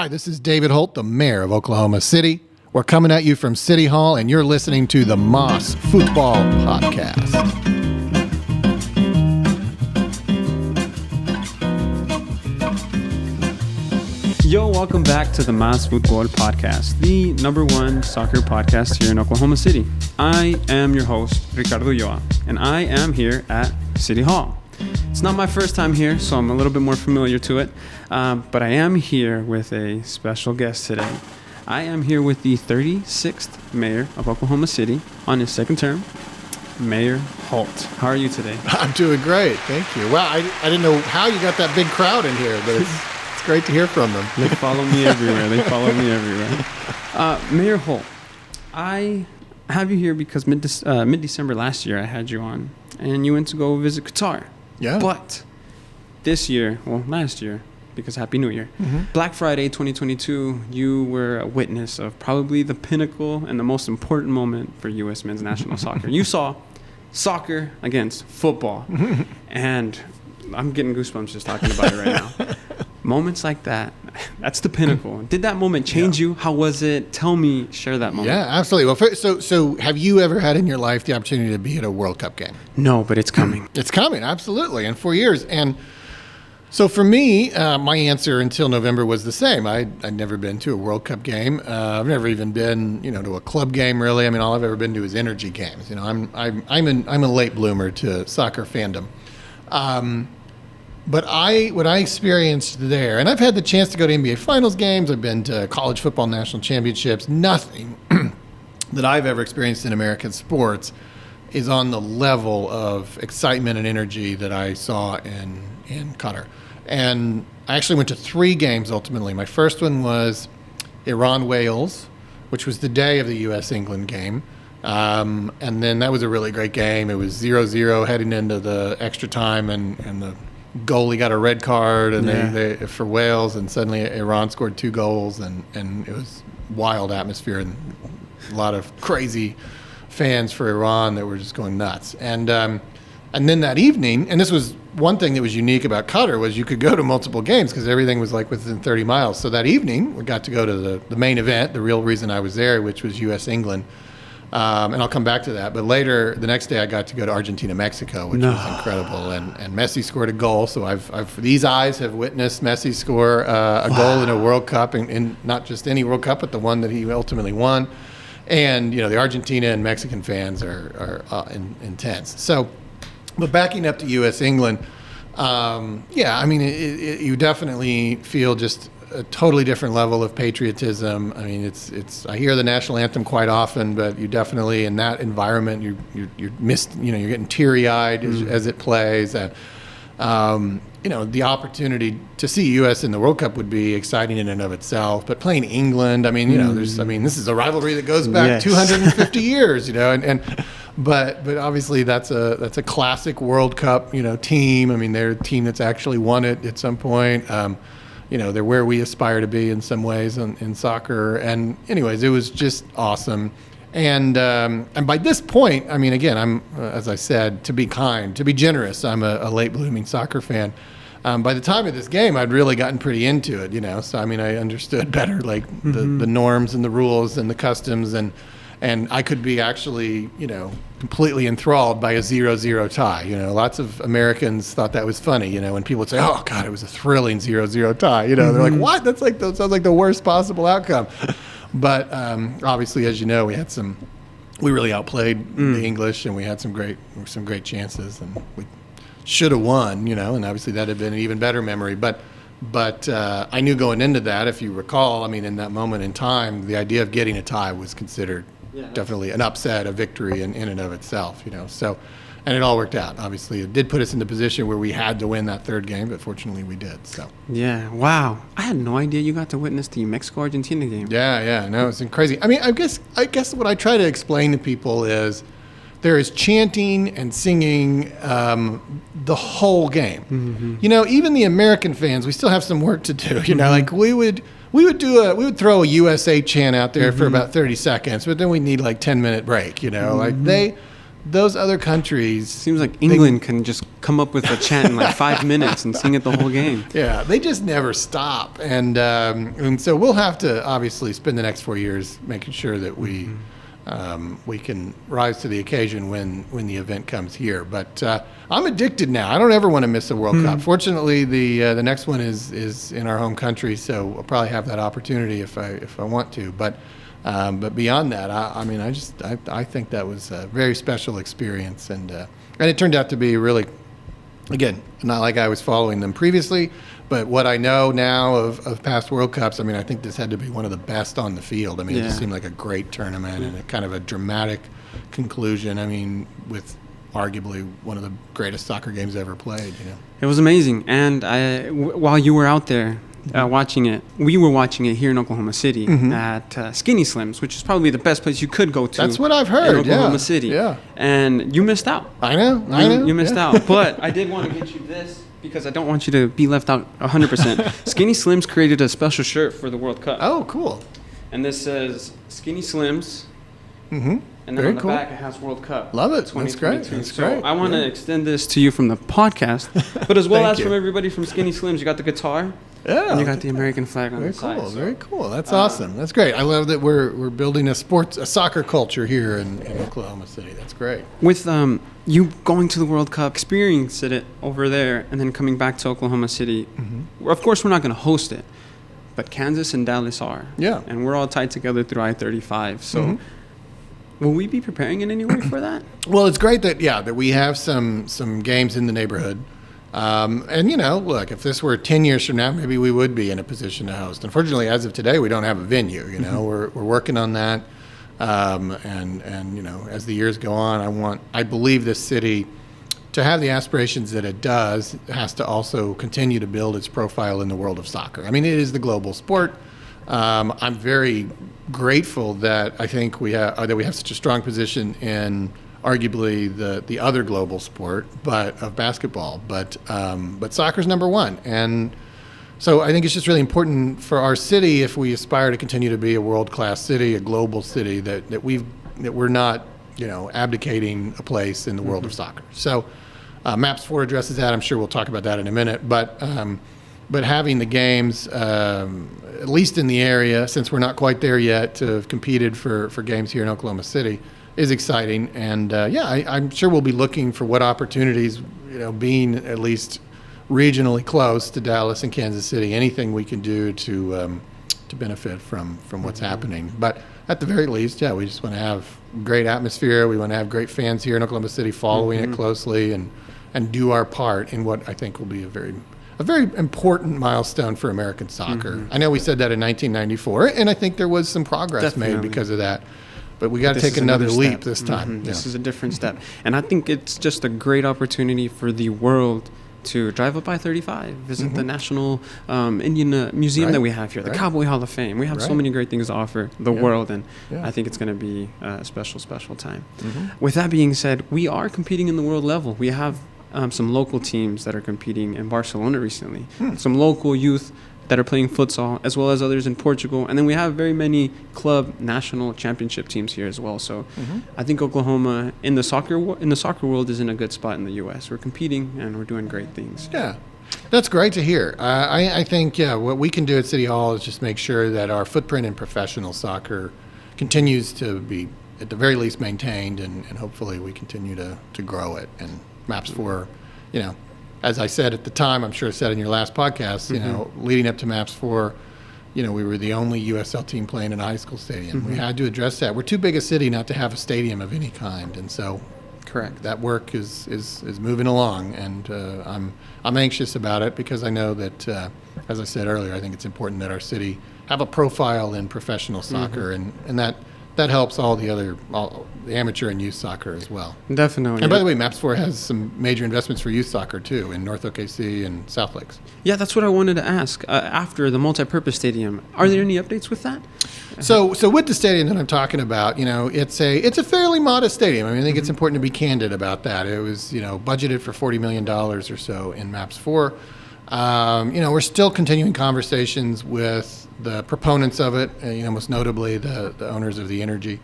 Hi, this is David Holt, the mayor of Oklahoma City. We're coming at you from City Hall, and you're listening to the Mas Futbol Podcast. Yo, welcome back to the Mas Futbol Podcast, the #1 soccer podcast here in Oklahoma City. I am your host, Ricardo Ulloa, and I am here at City Hall. It's not my first time here, so I'm a little bit more familiar to it, but I am here with a special guest today. I am here with the 36th mayor of Oklahoma City on his second term, Mayor Holt. How are you today? I'm doing great, thank you. Wow, I didn't know how you got that big crowd in here, but it's great to hear from them. They follow me everywhere. Mayor Holt, I have you here because mid-December last year I had you on, and you went to go visit Qatar. Yeah. But last year, because Happy New Year, Black Friday 2022, you were a witness of probably the pinnacle and the most important moment for U.S. men's national soccer. You saw soccer against football, and I'm getting goosebumps just talking about it right now. Moments like that, that's the pinnacle. Did that moment change you? How was it? Tell me, share that moment. Yeah, absolutely. Well, so have you ever had in your life the opportunity to be at a World Cup game? No, but it's coming. It's coming, absolutely, in 4 years. And so for me, my answer until November was the same. I'd never been to a World Cup game. I've never even been, to a club game, really. I mean, all I've ever been to is energy games. I'm a late bloomer to soccer fandom. But what I experienced there, and I've had the chance to go to NBA Finals games, I've been to college football national championships, nothing that I've ever experienced in American sports is on the level of excitement and energy that I saw in Qatar. And I actually went to 3 games ultimately. My first one was Iran-Wales, which was the day of the U.S.-England game. And then that was a really great game. It was 0-0 heading into the extra time, and the goalie got a red card they for Wales, and suddenly Iran scored 2 goals, and it was wild atmosphere and a lot of crazy fans for Iran that were just going nuts. And then that evening, and this was one thing that was unique about Qatar, was you could go to multiple games because everything was like within 30 miles. So that evening we got to go to the main event, the real reason I was there, which was US-England. And I'll come back to that. But later, the next day, I got to go to Argentina-Mexico, which was incredible. And Messi scored a goal. So these eyes have witnessed Messi score a goal in a World Cup, and not just any World Cup, but the one that he ultimately won. And, the Argentina and Mexican fans are intense. So, but backing up to US-England, you definitely feel just a totally different level of patriotism. I mean, I hear the national anthem quite often, but you definitely, in that environment, you're getting teary-eyed as it plays. And, the opportunity to see U.S. in the World Cup would be exciting in and of itself. But playing England, this is a rivalry that goes back 250 years, But obviously that's a classic World Cup, team. I mean, they're a team that's actually won it at some point. They're where we aspire to be in some ways in soccer. And anyways, it was just awesome. And by this point, I mean, again, I'm, as I said, to be kind, to be generous, I'm a late blooming soccer fan. By the time of this game, I'd really gotten pretty into it, So, I mean, I understood better, like the norms and the rules and the customs, and I could be actually, completely enthralled by a 0-0 tie. Lots of Americans thought that was funny, when people would say, oh, God, it was a thrilling 0-0 tie. They're like, what? That sounds like the worst possible outcome. But obviously, as you know, we really outplayed the English, and we had some great chances, and we should have won, and obviously that had been an even better memory. But I knew going into that, if you recall, I mean, in that moment in time, the idea of getting a tie was considered definitely an upset, a victory in and of itself, So, and it all worked out. Obviously, it did put us in the position where we had to win that third game, but fortunately we did. So. Yeah. Wow. I had no idea you got to witness the Mexico-Argentina game. Yeah. No, it's crazy. I mean, I guess what I try to explain to people is there is chanting and singing the whole game. Mm-hmm. Even the American fans, we still have some work to do. Like we would throw a USA chant out there for about 30 seconds, but then we need like 10-minute break. Like those other countries. Seems like England can just come up with a chant in like 5 minutes and sing it the whole game. Yeah, they just never stop. And so we'll have to obviously spend the next 4 years making sure that we can rise to the occasion when the event comes here. But I'm addicted now. I don't ever want to miss a World Cup. Fortunately, the next one is in our home country, so I'll probably have that opportunity if I want to. But beyond that, I think that was a very special experience, and it turned out to be really, again, not like I was following them previously, but what I know now of past World Cups, I think this had to be one of the best on the field. It just seemed like a great tournament and a kind of a dramatic conclusion. With arguably one of the greatest soccer games ever played. It was amazing, and while you were out there watching it, we were watching it here in Oklahoma City at Skinny Slim's, which is probably the best place you could go to. That's what I've heard. In Oklahoma City. Yeah. And you missed out. I know. You missed out. But I did want to get you this because I don't want you to be left out 100%. Skinny Slim's created a special shirt for the World Cup. Oh, cool. And this says Skinny Slim's. Mm-hmm. And then on the back, it has World Cup. Love it. That's great. So I want to extend this to you from the podcast, but as well as from everybody from Skinny Slims. You got the guitar. Yeah. And you got the American flag on the side. Very cool. That's awesome. That's great. I love that we're building a soccer culture here in Oklahoma City. That's great. With you going to the World Cup, experiencing it over there, and then coming back to Oklahoma City, of course we're not going to host it, but Kansas and Dallas are. Yeah. And we're all tied together through I-35. So will we be preparing in any way for that? Well, it's great that we have some games in the neighborhood. And, look, if this were 10 years from now, maybe we would be in a position to host. Unfortunately, as of today, we don't have a venue. We're working on that. And as the years go on, I believe this city, to have the aspirations that it does, has to also continue to build its profile in the world of soccer. It is the global sport. I'm very grateful that I think we have such a strong position in arguably the other global sport, of basketball. But soccer's number one, and so I think it's just really important for our city, if we aspire to continue to be a world-class city, a global city, that we're not abdicating a place in the world of soccer. So Maps 4 addresses that. I'm sure we'll talk about that in a minute, but having the games, at least in the area, since we're not quite there yet to have competed for games here in Oklahoma City, is exciting. And I'm sure we'll be looking for what opportunities, being at least regionally close to Dallas and Kansas City, anything we can do to benefit from what's happening. But at the very least, we just want to have great atmosphere. We want to have great fans here in Oklahoma City following it closely and do our part in what I think will be a very important milestone for American soccer. I know we said that in 1994, and I think there was some progress made because of that. But we got to take another leap this time. This is a different step. And I think it's just a great opportunity for the world to drive up I-35, visit the National Indian Museum that we have here, the Cowboy Hall of Fame. We have so many great things to offer the world, and I think it's going to be a special, special time. With that being said, we are competing in the world level. We have some local teams that are competing in Barcelona recently, some local youth that are playing futsal, as well as others in Portugal. And then we have very many club national championship teams here as well. So I think Oklahoma in the soccer world is in a good spot in the U.S. We're competing and we're doing great things. Yeah, that's great to hear. I think, what we can do at City Hall is just make sure that our footprint in professional soccer continues to be, at the very least, maintained, and hopefully we continue to grow it. And Maps 4, as I said at the time, I'm sure I said in your last podcast, leading up to Maps 4, we were the only USL team playing in a high school stadium. We had to address that. We're too big a city not to have a stadium of any kind, and so that work is moving along, and I'm anxious about it because I know that, as I said earlier, I think it's important that our city have a profile in professional soccer, and that helps all the amateur and youth soccer as well. Definitely. And by the way, Maps 4 has some major investments for youth soccer too in North OKC and South Lakes. Yeah, that's what I wanted to ask. After the MultiPurpose Stadium, are there any updates with that? So with the stadium that I'm talking about, it's a fairly modest stadium. I think it's important to be candid about that. It was budgeted for $40 million or so in Maps 4. We're still continuing conversations with the proponents of it, most notably the owners of the Energy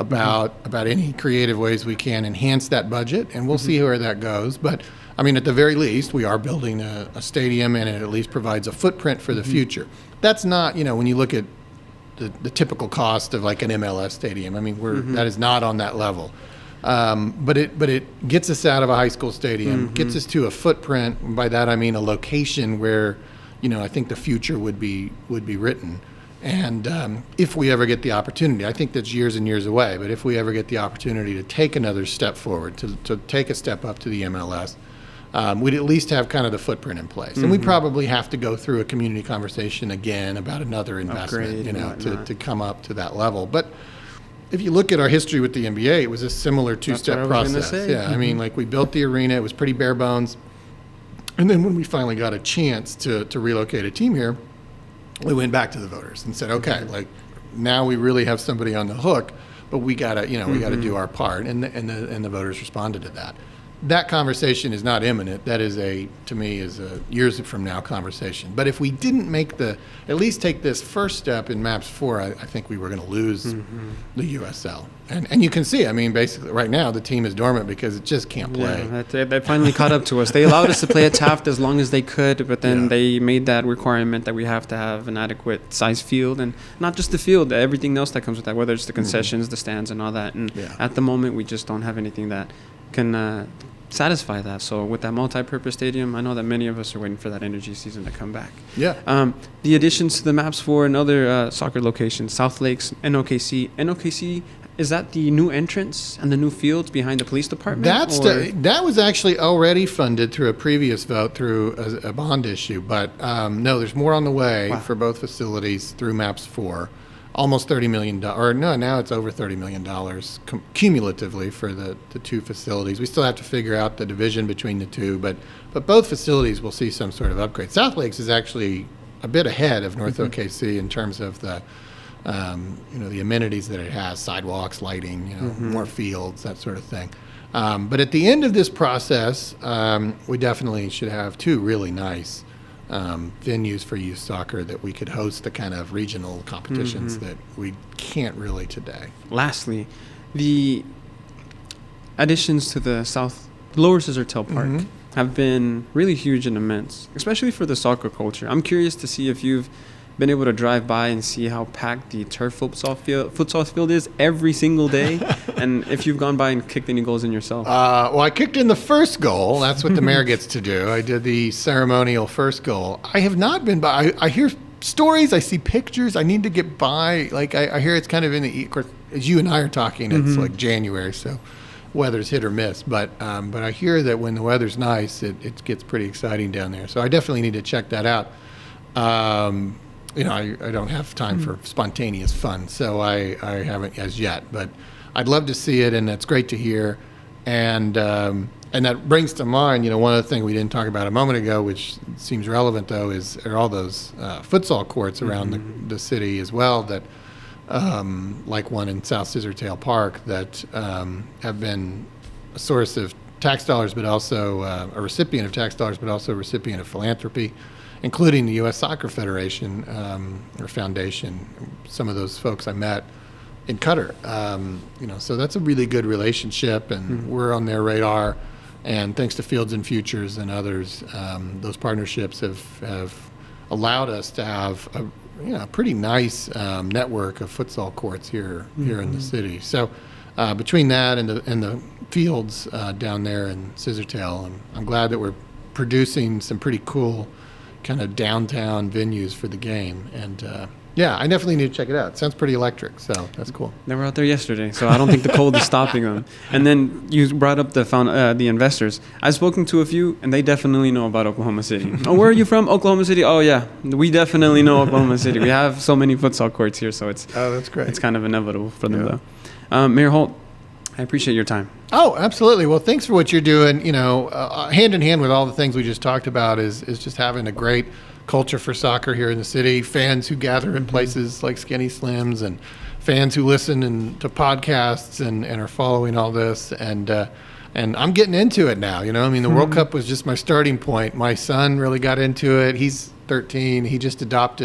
about any creative ways we can enhance that budget, and we'll see where that goes. But I mean, at the very least, we are building a stadium, and it at least provides a footprint for the future. That's not, when you look at the typical cost of like an MLS stadium. I mean, that is not on that level. But it gets us out of a high school stadium, gets us to a footprint. And by that I mean a location where, I think the future would be written. And if we ever get the opportunity, I think that's years and years away. But if we ever get the opportunity to take another step forward, to take a step up to the MLS, we'd at least have kind of the footprint in place. And we probably have to go through a community conversation again about another investment, to come up to that level. But if you look at our history with the NBA, it was a similar two-step process. Yeah, I mean, like we built the arena, it was pretty bare bones. And then when we finally got a chance to relocate a team here, we went back to the voters and said, okay, like now we really have somebody on the hook, but we gotta, we gotta do our part. And the voters responded to that. That conversation is not imminent. That is to me, a years from now conversation. But if we didn't at least take this first step in MAPS 4, I think we were going to lose the USL. And you can see, I mean, basically right now the team is dormant because it just can't play. Yeah, they finally caught up to us. They allowed us to play at Taft as long as they could, but then they made that requirement that we have to have an adequate size field, and not just the field, everything else that comes with that, whether it's the concessions, the stands, and all that. And at the moment, we just don't have anything that can satisfy that. So with that multi-purpose stadium, I know that many of us are waiting for that energy season to come back. Yeah. The additions to the MAPS 4 and other soccer locations, South Lakes, NOKC. NOKC, is that the new entrance and the new fields behind the police department? That was actually already funded through a previous vote through a bond issue. But no, there's more on the way for both facilities through MAPS 4. Almost $30 million, or no, now it's over $30 million cumulatively for the two facilities. We still have to figure out the division between the two, but both facilities will see some sort of upgrade. South Lakes is actually a bit ahead of North OKC in terms of the amenities that it has, sidewalks, lighting, more fields, that sort of thing. But at the end of this process, we definitely should have two really nice venues for youth soccer that we could host the kind of regional competitions that we can't really today. Lastly, the additions to the Lower Scissortail Park have been really huge and immense, especially for the soccer culture. I'm curious to see if you've been able to drive by and see how packed the turf futsal field is every single day, and if you've gone by and kicked any goals in yourself. Well, I kicked in the first goal. That's what the mayor gets to do. I did the ceremonial first goal. I have not been by. I hear stories. I see pictures. I need to get by. Like I hear it's kind of of course, as you and I are talking, it's like January, so weather's hit or miss. But I hear that when the weather's nice, it gets pretty exciting down there. So I definitely need to check that out. I don't have time for spontaneous fun, so I haven't as yet. But I'd love to see it, and that's great to hear. And that brings to mind, one of the things we didn't talk about a moment ago, which seems relevant though, are all those futsal courts around the city as well that, like one in South Scissortail Park, that have been a source of tax dollars, but also a recipient of tax dollars, but also a recipient of philanthropy, including the U.S. Soccer Federation or Foundation. Some of those folks I met in Qatar. So that's a really good relationship, and we're on their radar. And thanks to Fields and Futures and others, those partnerships have allowed us to have a pretty nice network of futsal courts here in the city. So between that and the fields down there in Scissortail, I'm glad that we're producing some pretty cool kind of downtown venues for the game. And I definitely need to check it out. It sounds pretty electric, so that's cool. They were out there yesterday, so I don't think the cold is stopping them. And then you brought up the investors. I've spoken to a few, and they definitely know about Oklahoma City. Oh, where are you from? Oklahoma City? Oh, yeah. We definitely know Oklahoma City. We have so many futsal courts here, so that's great. It's kind of inevitable for them, though. Mayor Holt, I appreciate your time. Oh, absolutely. Well, thanks for what you're doing. Hand in hand with all the things we just talked about is just having a great culture for soccer here in the city, fans who gather in places like Skinny Slims, and fans who listen to podcasts and are following all this. And I'm getting into it now. The World Cup was just my starting point. My son really got into it. He's 2013. He just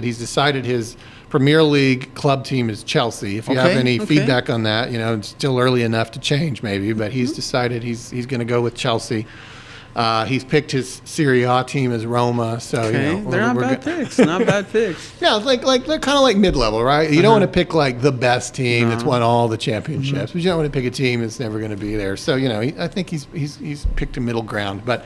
he's decided his Premier League club team is Chelsea. If you have any feedback on that, it's still early enough to change maybe, but he's decided he's going to go with Chelsea. He's picked his Serie A team as Roma, so they're not bad picks. Not bad picks. Yeah, like they're kind of like mid-level, right? You don't want to pick like the best team that's won all the championships, but you don't want to pick a team that's never going to be there. So I think he's picked a middle ground, but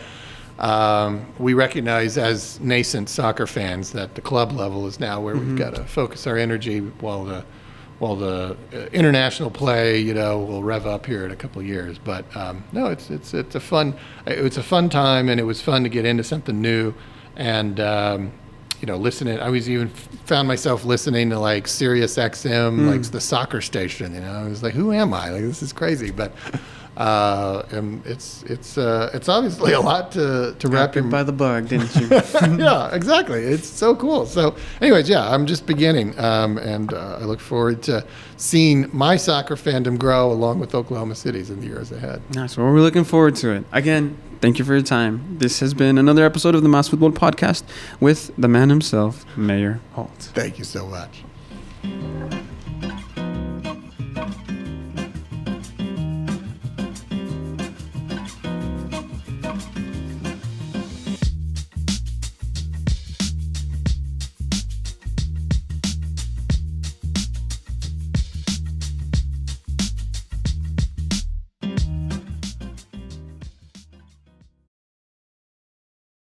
we recognize as nascent soccer fans that the club level is now where we've got to focus our energy while the international play, will rev up here in a couple of years. But no, it's a fun time, and it was fun to get into something new, and listening. I was even found myself listening to like Sirius XM, like the soccer station. I was like, who am I? Like, this is crazy, but. It's obviously a lot to wrap your by the bug, didn't you? Yeah, exactly. It's so cool. So, anyways, I'm just beginning, and I look forward to seeing my soccer fandom grow along with Oklahoma City's in the years ahead. Nice. Well, we're looking forward to it. Again, thank you for your time. This has been another episode of the Mas Futbol Podcast with the man himself, Mayor Holt. Thank you so much.